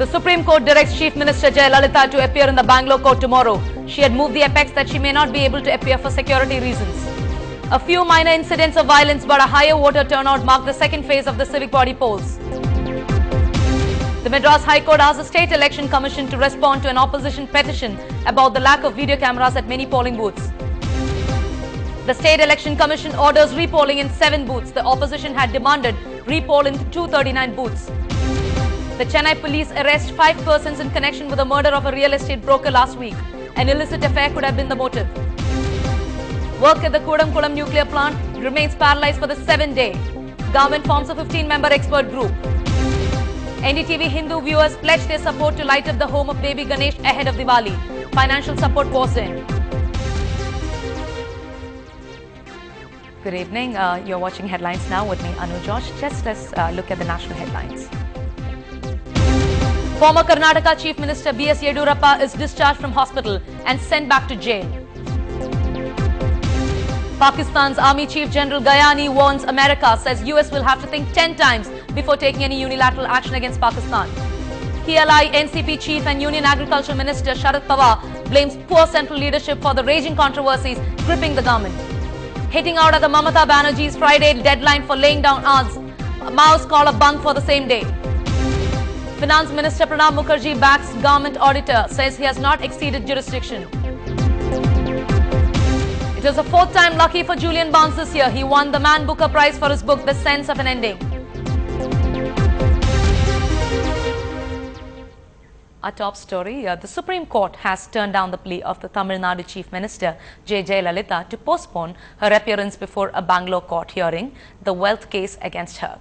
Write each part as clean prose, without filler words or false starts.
The Supreme Court directs Chief Minister Jayalalitha to appear in the Bangalore court tomorrow. She had moved the apex that she may not be able to appear for security reasons. A few minor incidents of violence but a higher voter turnout marked the second phase of the civic body polls. The Madras High Court asked the State Election Commission to respond to an opposition petition about the lack of video cameras at many polling booths. The State Election Commission orders repolling in 7 booths. The opposition had demanded repoll in 239 booths. The Chennai police arrest 5 persons in connection with the murder of a real estate broker last week. An illicit affair could have been the motive. Work at the Kudamkulam nuclear plant remains paralyzed for the 7th day. Government forms a 15-member expert group. NDTV Hindu viewers pledged their support to light up the home of baby Ganesh ahead of Diwali. Financial support pours in. Good evening. You're watching Headlines Now with me, Anu George. Just let's look at the national headlines. Former Karnataka Chief Minister B.S. Yediyurappa is discharged from hospital and sent back to jail. Pakistan's Army Chief General Ghayani warns America, says US will have to think 10 times before taking any unilateral action against Pakistan. PLI NCP Chief and Union Agriculture Minister Sharad Pawar blames poor central leadership for the raging controversies gripping the government. Hitting out at the Mamata Banerjee's Friday deadline for laying down arms, Mao's call a bunk for the same day. Finance Minister Pranab Mukherjee backs government auditor, says he has not exceeded jurisdiction. It was the 4th time lucky for Julian Barnes this year. He won the Man Booker Prize for his book, The Sense of an Ending. Our top story, the Supreme Court has turned down the plea of the Tamil Nadu Chief Minister J. Jayalalitha to postpone her appearance before a Bangalore court hearing the wealth case against her.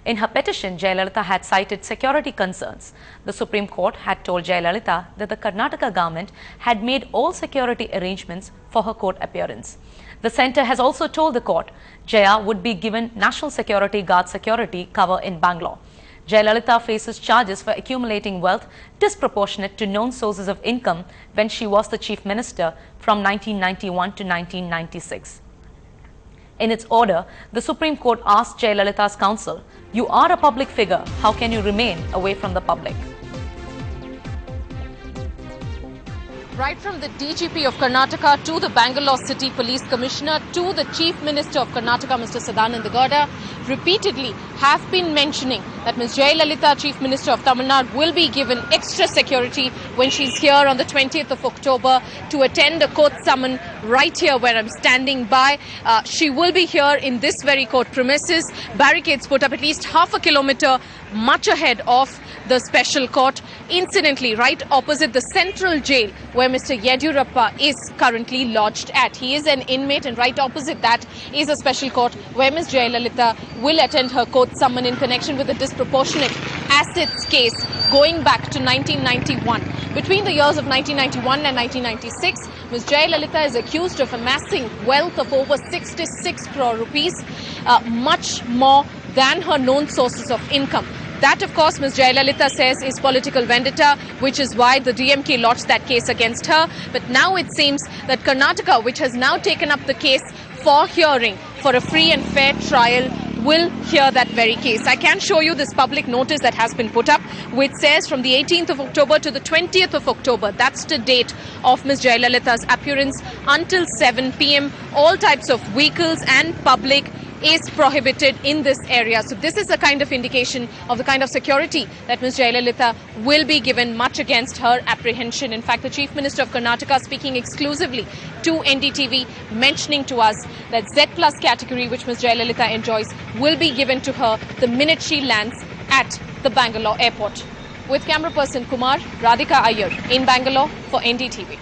In her petition, Jayalalitha had cited security concerns. The Supreme Court had told Jayalalitha that the Karnataka government had made all security arrangements for her court appearance. The centre has also told the court Jaya would be given National Security Guard security cover in Bangalore. Jayalalitha faces charges for accumulating wealth disproportionate to known sources of income when she was the Chief Minister from 1991 to 1996. In its order, the Supreme Court asked Jayalalitha's counsel, "You are a public figure. How can you remain away from the public?" Right from the DGP of Karnataka to the Bangalore City Police Commissioner to the Chief Minister of Karnataka, Mr. Sadananda Gowda, repeatedly have been mentioning that Ms. Jayalalitha, Chief Minister of Tamil Nadu, will be given extra security when she's here on the 20th of October to attend a court summon right here where I'm standing by. She will be here in this very court premises. Barricades put up at least half a kilometer much ahead of the special court, incidentally right opposite the central jail where Mr. Yediyurappa is currently lodged at. He is an inmate, and right opposite that is a special court where Ms. Jayalalitha will attend her court summon in connection with a disproportionate assets case going back to 1991. Between the years of 1991 and 1996, Ms. Jayalalitha is accused of amassing wealth of over 66 crore rupees, much more than her known sources of income. That, of course, Ms. Jayalalitha says is political vendetta, which is why the DMK lodged that case against her. But now it seems that Karnataka, which has now taken up the case for hearing for a free and fair trial, will hear that very case. I can show you this public notice that has been put up, which says from the 18th of October to the 20th of October. That's the date of Ms. Jayalalitha's appearance until 7 p.m. All types of vehicles and public is prohibited in this area. So this is a kind of indication of the kind of security that Ms. Jayalalitha will be given, much against her apprehension. In fact, the Chief Minister of Karnataka speaking exclusively to NDTV, mentioning to us that Z Plus category, which Ms. Jayalalitha enjoys, will be given to her the minute she lands at the Bangalore airport. With camera person Kumar, Radhika Iyer in Bangalore for NDTV.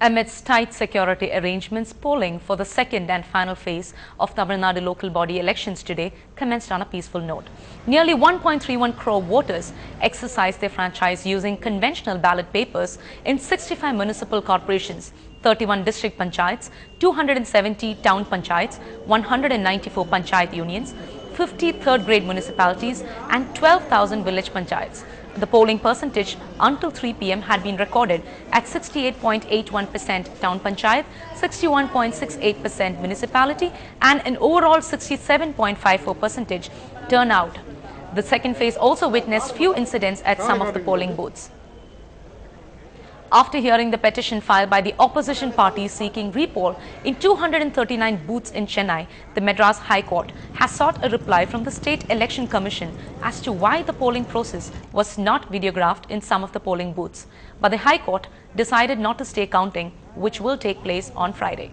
Amidst tight security arrangements, polling for the second and final phase of Tamil Nadu local body elections today commenced on a peaceful note. Nearly 1.31 crore voters exercised their franchise using conventional ballot papers in 65 municipal corporations, 31 district panchayats, 270 town panchayats, 194 panchayat unions, 50 third-grade municipalities and 12,000 village panchayats. The polling percentage until 3 p.m. had been recorded at 68.81% town panchayat, 61.68% municipality and an overall 67.54% turnout. The second phase also witnessed few incidents at some of the polling booths. After hearing the petition filed by the opposition parties seeking repoll in 239 booths in Chennai, the Madras High Court has sought a reply from the State Election Commission as to why the polling process was not videographed in some of the polling booths. But the High Court decided not to stay counting, which will take place on Friday.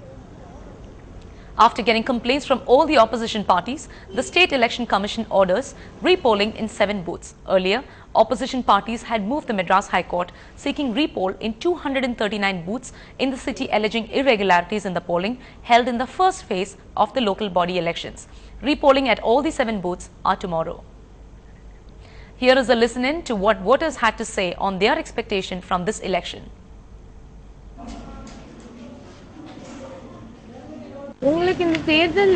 After getting complaints from all the opposition parties, the State Election Commission orders repolling in 7 booths. Earlier, opposition parties had moved the Madras High Court seeking repoll in 239 booths in the city alleging irregularities in the polling held in the first phase of the local body elections. Repolling at all the 7 booths are tomorrow. Here is a listen-in to what voters had to say on their expectation from this election. உங்களுக்கு இந்த தேர்தல்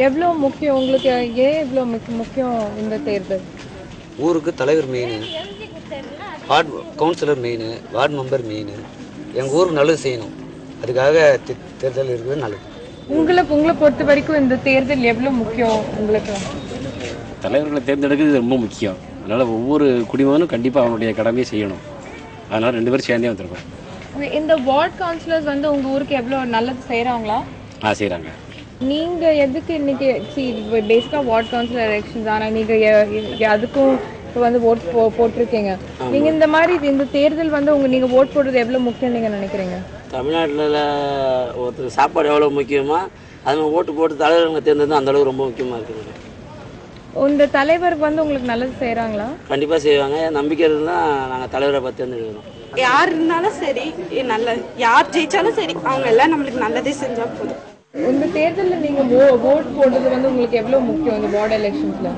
எவ்வளோ முக்கியம்? உங்களுக்கு ஏன் எவ்வளோ முக்கியம் இந்த தேர்தல்? ஊருக்கு தலைவர் main, ward councillor main, ward member main. எங்கள் ஊருக்கு நல்லது செய்யணும், அதுக்காக தேர்தல் இருக்குது நல்லது. உங்களை பொறுத்த வரைக்கும் இந்த தேர்தல் எவ்வளோ முக்கியம்? உங்களுக்கு தலைவர்களை தேர்ந்தெடுக்கிறது ரொம்ப முக்கியம். அதனால் ஒவ்வொரு குடிமகனும் கண்டிப்பாக அவனுடைய கடமையை செய்யணும். அதனால் 2 பேரும் சேர்ந்தே வந்திருக்கோம். இந்த வார்டு கவுன்சிலர்ஸ் வந்து உங்கள் ஊருக்கு எவ்வளோ நல்லது செய்கிறாங்களா? செய்கிறாங்க. நீங்கள் எதுக்கு இன்னைக்கு பேசிக்காக வார்டு கவுன்சிலர் எலெக்ஷன்ஸ், ஆனால் நீங்கள் அதுக்கும் இப்போ வந்து ஓட் போட்டிருக்கீங்க. நீங்கள் இந்த மாதிரி இந்த தேர்தல் வந்து நீங்கள் ஓட் போடுறது எவ்வளோ முக்கியம் நீங்கள் நினைக்கிறீங்க? தமிழ்நாட்டில் ஒருத்தர் சாப்பாடு எவ்வளோ முக்கியமோ அது ஓட்டு போட்டு தலைவர்களை தேர்ந்தது அந்தளவுக்கு ரொம்ப முக்கியமாக இருக்குது. இந்த தலைவருக்கு வந்து உங்களுக்கு நல்லது செய்கிறாங்களா? கண்டிப்பாக செய்வாங்க. நம்பிக்கை இருந்தால் நாங்கள் தலைவரை பார்த்து தேர்ந்தெடுக்கணும். யார் இருந்தாலும் சரி, நல்ல யார் ஜெயிச்சாலும் சரி, அவங்க எல்லாம் நம்மளுக்கு நல்லதே செஞ்சால் போதும். இந்த தேர்தலில் நீங்கள் ஓட் போடுறது வந்து உங்களுக்கு எவ்வளோ முக்கியம் இந்த வார்டு எலெக்ஷன்ஸில்?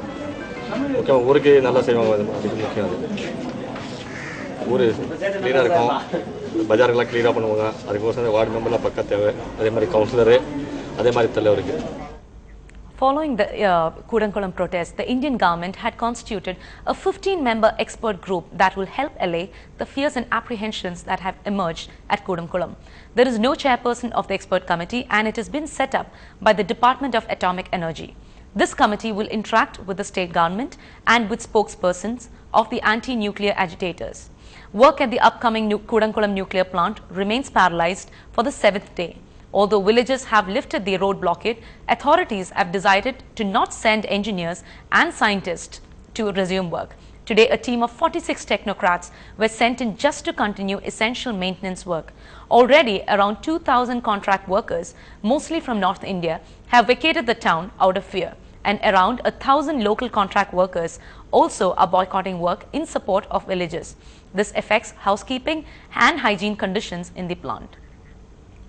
முக்கியம், ஊருக்கு நல்லா செய்வாங்க, அதுக்கு முக்கியம். அது ஊர் க்ளீனாக இருக்கும், பஜாருக்கெல்லாம் க்ளீனாக பண்ணுவாங்க. அதுக்கோசரம் வார்டு மெம்பர்லாம் பக்கம் தேவை. அதே மாதிரி கவுன்சிலரு, அதே மாதிரி தலைவருக்கு. Following the Kudankulam protest, the Indian government had constituted a 15-member expert group that will help allay the fears and apprehensions that have emerged at Kudankulam. There is no chairperson of the expert committee and it has been set up by the Department of Atomic Energy. This committee will interact with the state government and with spokespersons of the anti-nuclear agitators. Work at the upcoming Kudankulam nuclear plant remains paralyzed for the 7th day. Although villagers have lifted the road blockade, authorities have decided to not send engineers and scientists to resume work. Today, a team of 46 technocrats were sent in just to continue essential maintenance work. Already, around 2,000 contract workers, mostly from North India, have vacated the town out of fear, and around 1,000 local contract workers also are boycotting work in support of villagers. This affects housekeeping and hygiene conditions in the plant.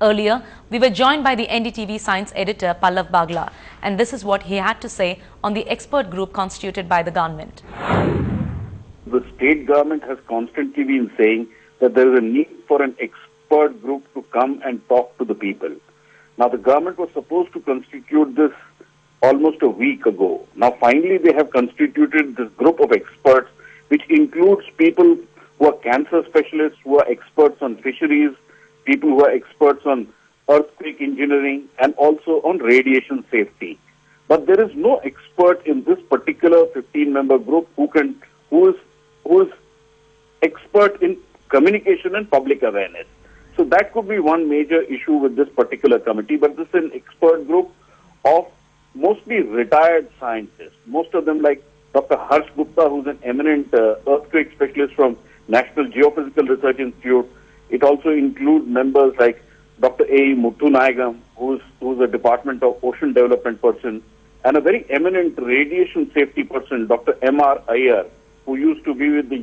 Earlier, we were joined by the NDTV science editor Pallav Bagla, and this is what he had to say on the expert group constituted by the government. The state government has constantly been saying that there is a need for an expert group to come and talk to the people. Now, the government was supposed to constitute this almost a week ago. Now, finally, they have constituted this group of experts, which includes people who are cancer specialists, who are experts on fisheries, people who are experts on earthquake engineering, and also on radiation safety. But there is no expert in this particular 15-member group who is expert in communication and public awareness. So that could be one major issue with this particular committee. But this is an expert group of mostly retired scientists. Most of them, like Dr. Harsh Gupta, who's an eminent earthquake specialist from National Geophysical Research Institute. It also includes members like Dr. A. Muthu-Nayagam, who's a Department of Ocean Development person, and a very eminent radiation safety person, Dr. M.R. Iyer, who used to be with the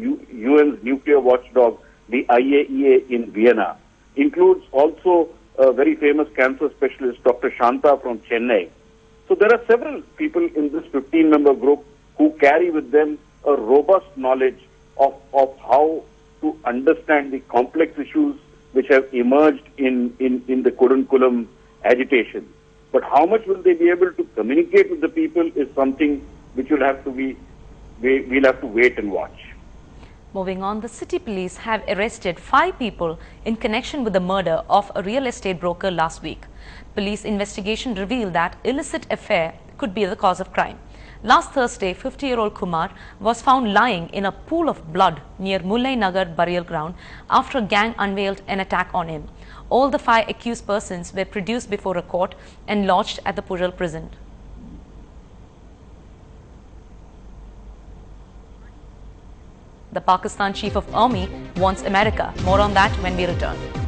UN's nuclear watchdog, the IAEA in Vienna. Includes also a very famous cancer specialist, Dr. Shanta from Chennai. So there are several people in this 15-member group who carry with them a robust knowledge of how to understand the complex issues which have emerged in the Kudankulam agitation. But how much will they be able to communicate with the people is something which we'll have to wait and watch. Moving on, the city police have arrested 5 people in connection with the murder of a real estate broker last week. Police investigation revealed that illicit affair could be the cause of crime. Last Thursday, 50-year-old Kumar was found lying in a pool of blood near Mullai Nagar burial ground after a gang unveiled an attack on him. All the 5 accused persons were produced before a court and lodged at the Pujal prison. The Pakistan Chief of Army wants America. More on that when we return.